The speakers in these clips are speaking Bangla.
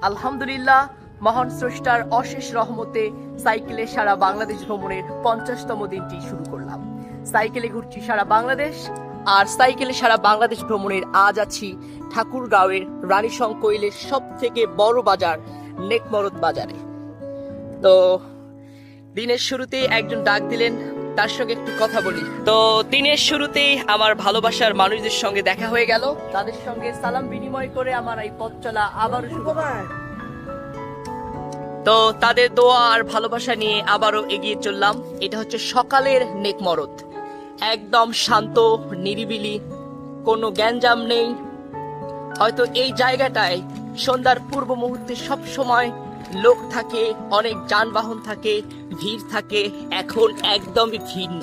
আলহামদুলিল্লাহ, মহান স্রষ্টার অশেষ রহমতে সাইকেলে সারা বাংলাদেশ ভ্রমণের 50তম দিনটি শুরু করলাম। সাইকেলে ঘুরছি সারা বাংলাদেশ, আর সাইকেলে সারা বাংলাদেশ ভ্রমণের আজ আছি ঠাকুরগাঁওয়ের রানীশংকৈলের সব থেকে বড় বাজার নেকমরদ বাজারে। তো দিনের শুরুতে একজন ডাক দিলেন, তার সঙ্গে একটু কথা বলি। তো দিনের শুরুতেই আমার ভালোবাসার মানুষদের সঙ্গে দেখা হয়ে গেল, তাদের সঙ্গে সালাম বিনিময় করে আমার এই পথ চলা আবারও শুরু। তো তাদের দোয়া আর ভালোবাসা নিয়ে আবারও এগিয়ে চললাম। এটা হচ্ছে সকালের নেকমরদ, একদম শান্ত নিরিবিলি, কোনো গ্যাঞ্জাম নেই। হয়তো এই জায়গাটায় সন্ধ্যার পূর্ব মুহূর্তে সব সময় লোক থাকে, অনেক যানবাহন থাকে, ভিড় থাকে। এখন একদমই ভিন্ন।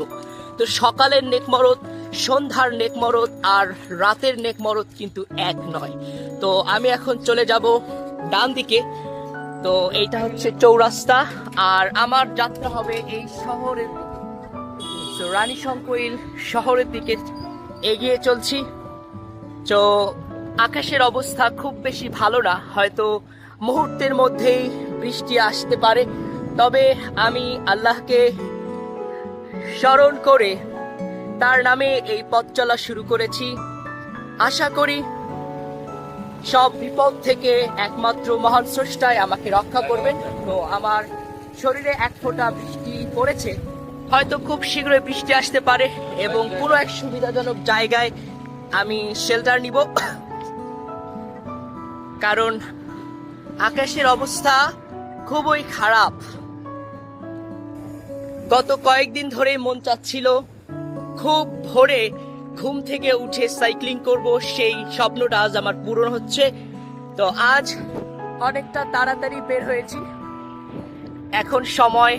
তো সকালের নেকমরদ, সন্ধ্যার নেকমরদ আর রাতের নেকমরদ কিন্তু এক নয়। তো আমি এখন চলে যাব ডান দিকে। তো এইটা হচ্ছে চৌরাস্তা, আর আমার যাত্রা হবে এই শহরের রানীশংকৈল শহরের দিকে এগিয়ে চলছি। তো আকাশের অবস্থা খুব বেশি ভালো না, হয়তো মুহূর্তের মধ্যেই বৃষ্টি আসতে পারে। তবে আমি আল্লাহকে স্মরণ করে তার নামে এই পথ চলা শুরু করেছি। আশা করি সব বিপদ থেকে একমাত্র মহান স্রষ্টাই আমাকে রক্ষা করবেন। তো আমার শরীরে এক ফোঁটা বৃষ্টি পড়েছে, হয়তো খুব শীঘ্রই বৃষ্টি আসতে পারে এবং কোনো এক সুবিধাজনক জায়গায় আমি শেল্টার নিব, কারণ আকাশের অবস্থা খুবই খারাপ। গত কয়েকদিন ধরে মন চাচ্ছিল খুব ভোরে ঘুম থেকে উঠে সাইক্লিং করব, সেই স্বপ্নটা আজ আমার পূরণ হচ্ছে। তো আজ অনেকটা তাড়াতাড়ি বের হয়েছি। এখন সময়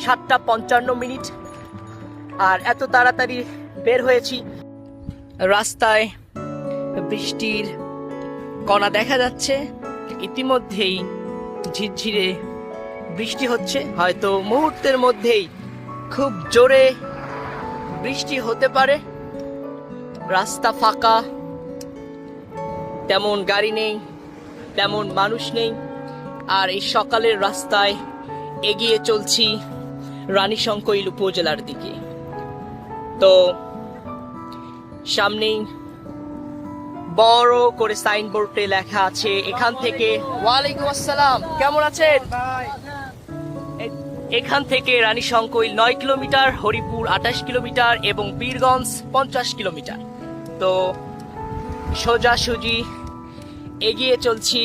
7:55, আর এত তাড়াতাড়ি বের হয়েছি। রাস্তায় বৃষ্টির কণা দেখা যাচ্ছে, ইতিমধ্যেই ঝিরঝিরে বৃষ্টি হচ্ছে। হয়তো মুহূর্তের মধ্যেই খুব জোরে বৃষ্টি হতে পারে। রাস্তা ফাঁকা, তেমন গাড়ি নেই, তেমন মানুষ নেই। আর এই সকালের রাস্তায় এগিয়ে চলছি রানীশংকৈল উপজেলার দিকে। তো সামনেই বড় করে সাইনবোর্ডে লেখা আছে এখান থেকে। ওয়ালাইকুম আসসালাম, কেমন আছেন? এখান থেকে রানীশংকৈল 9 কিলোমিটার, হরিপুর 28 কিলোমিটার এবং বীরগঞ্জ 50 কিলোমিটার। তো সোজাসুজি এগিয়ে চলছি।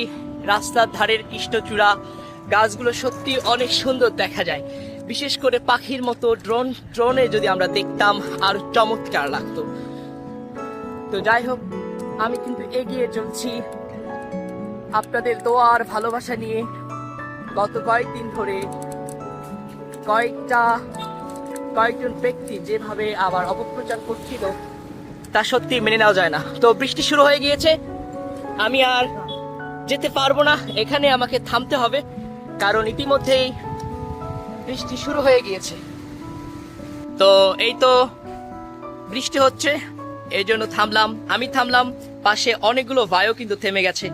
রাস্তার ধারের কৃষ্ণচূড়া গাছগুলো সত্যি অনেক সুন্দর দেখা যায়, বিশেষ করে পাখির মতো ড্রোনে যদি আমরা দেখতাম আর চমৎকার লাগতো। তো যাই হোক, আমি কিন্তু এগিয়ে চলছি আপনাদের দোয়া আর ভালোবাসা নিয়ে। গত কয়েকদিন ধরে কয়েকজন ব্যক্তি যেভাবে আবার অপপ্রচার করছিল তা সত্যি মেনে নেওয়া যায় না। তো বৃষ্টি শুরু হয়ে গিয়েছে, আমি আর যেতে পারবো না, এখানে আমাকে থামতে হবে, কারণ ইতিমধ্যেই বৃষ্টি শুরু হয়ে গিয়েছে। তো এই তো বৃষ্টি হচ্ছে, এই জন্য থামলাম, আমি থামলাম। পাশে অনেকগুলো ভাইও কিন্তু থেমে গেছে,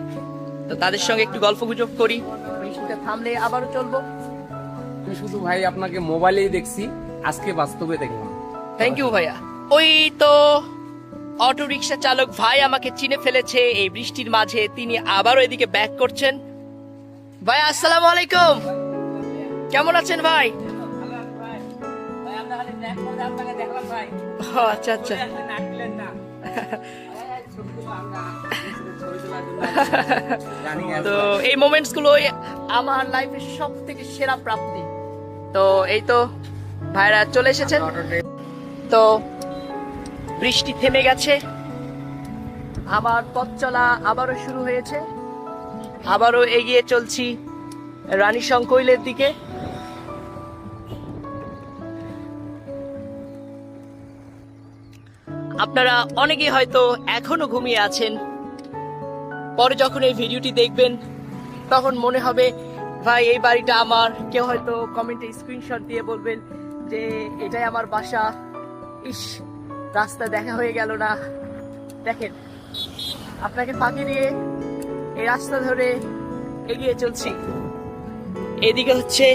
তো তাদের সঙ্গে একটু গল্প গুজব করি। বৃষ্টিটা থামলে আবারও চলবো। শুধু ভাই আপনাকে মোবাইলেই দেখছি, আজকে বাস্তবে দেখলাম। থ্যাংক ইউ ভাইয়া। ওই তো অটো রিক্সা চালক ভাই আমাকে চিনে ফেলেছে এই বৃষ্টির মাঝে, তিনি আবারও এদিকে ব্যাক করছেন। ভাই আসসালামু আলাইকুম, কেমন আছেন ভাই? আচ্ছা আচ্ছা। তো এই মোমেন্টস গুলোই আমার লাইফের সব থেকে সেরা প্রাপ্তি। তো এই তো ভাইরা চলে এসেছেন। তো বৃষ্টি থেমে গেছে, আমার পথ চলা আবারও শুরু হয়েছে। আবারও এগিয়ে চলছি রানীশংকৈলের দিকে। আপনারা অনেকেই হয়তো এখনো ঘুমিয়ে আছেন, পরে যখন এই ভিডিওটি দেখবেন তখন মনে হবে ভাই এই বাড়িটা আমার। কেউ হয়তো কমেন্টে স্ক্রিনশট দিয়ে বলবেন যে এটাই আমার বাসা। ইস, রাস্তা দেখা হয়ে গেল না। দেখেন, আপনাকে ফাঁকি দিয়ে এই রাস্তা ধরে এগিয়ে চলছি। এদিকে হচ্ছে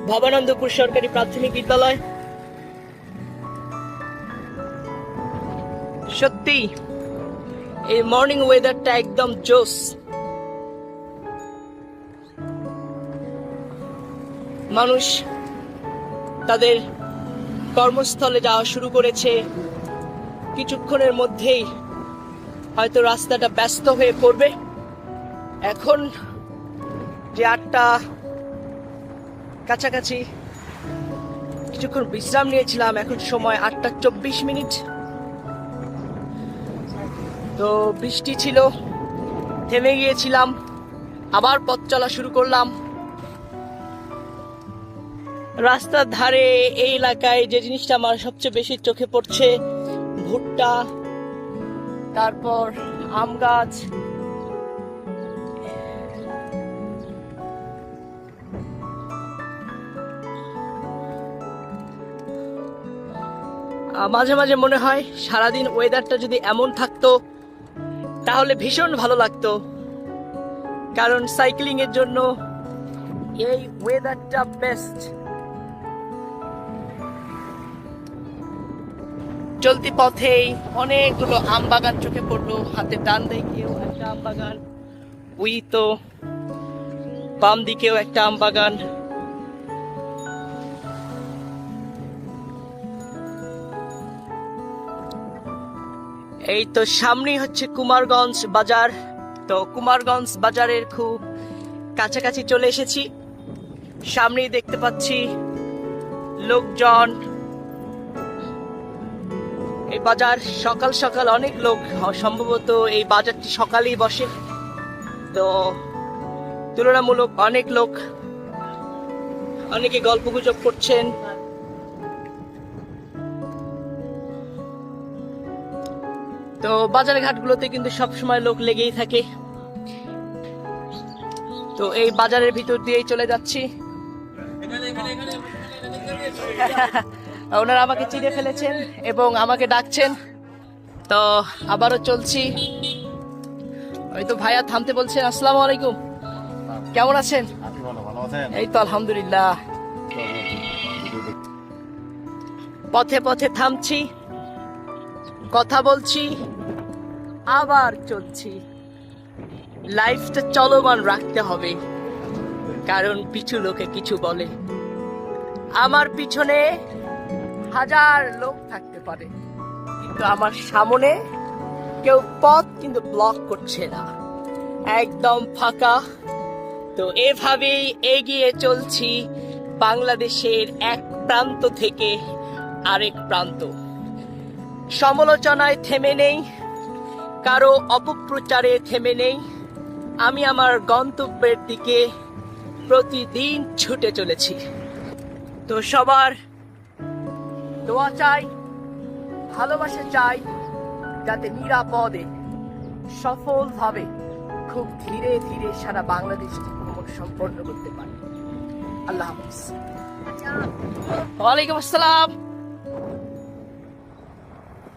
ভবানন্দপুর সরকারি প্রাথমিক বিদ্যালয়। সত্যি এই মর্নিং ওয়েদারটা একদম জোস। মানুষ তাদের কর্মস্থলে যাওয়া শুরু করেছে। কিছুক্ষণের মধ্যেই হয়তো রাস্তাটা ব্যস্ত হয়ে পড়বে। এখন যে 8টা কাছাকাছি, কিছুক্ষণ বিশ্রাম নিয়েছিলাম, এখন সময় 8টা 24 মিনিট। তো বৃষ্টি ছিল, থেমে গিয়েছিলাম, আবার পথ চলা শুরু করলাম। রাস্তার ধারে এই এলাকায় যে জিনিসটা আমার সবচেয়ে বেশি চোখে পড়ছে, ভুট্টা, তারপর আম গাছ, মাঝে মাঝে মনে হয় সারাদিন ওয়েদারটা যদি এমন থাকতো তাহলে ভীষণ ভালো লাগতো, কারণ সাইক্লিং এর জন্য এই ওয়েদারটা বেস্ট। চলতি পথেই অনেকগুলো আম বাগান চোখে পড়লো। হাতে ডান দিকেও একটা আম বাগান, ওই তো বাম দিকেও একটা আম বাগান। এই তো সামনেই হচ্ছে কুমারগঞ্জ বাজার। তো কুমারগঞ্জ বাজারের খুব কাছাকাছি চলে এসেছি। সামনেই দেখতে পাচ্ছি লোকজন। এই বাজার সকাল সকাল অনেক লোক, সম্ভবত এই বাজারটি সকালেই বসে, তো তুলনামূলক অনেক লোক, অনেকে গল্পগুজব করছেন। তো বাজার ঘাটগুলোতে কিন্তু সবসময় লোক লেগেই থাকে। তো এই বাজারের ভিতর দিয়েই চলে যাচ্ছি। ওনারা আমাকে চিনে ফেলেছেন এবং আমাকে ডাকছেন, তো আবারও চলছি। ওই তো ভাইয়া থামতে বলছেন। আসসালামু আলাইকুম, কেমন আছেন? এই তো আলহামদুলিল্লাহ। পথে পথে থামছি, কথা বলছি, আবার চলছি। লাইফটা চলমান রাখতে হবে, কারণ পিছু লোকে কিছু বলে। আমার পিছনে 1000 লোক থাকতে পারে, কিন্তু আমার সামনে কেউ পথ কিন্তু ব্লক করছে না, একদম ফাঁকা। তো এভাবেই এগিয়ে চলছি বাংলাদেশের এক প্রান্ত থেকে আরেক প্রান্ত। সমালোচনায় থেমে নেই, কারো অপপ্রচারে থেমে নেই। আমি আমার গন্তব্যের দিকে প্রতিদিন ছুটে চলেছি। তো সবার দোয়া চাই, ভালোবাসা চাই, যাতে নিরাপদে সফলভাবে খুব ধীরে ধীরে সারা বাংলাদেশকে ভ্রমণ সম্পন্ন করতে পারি। আল্লাহ হাফিজ। ওয়ালাইকুম আসসালাম।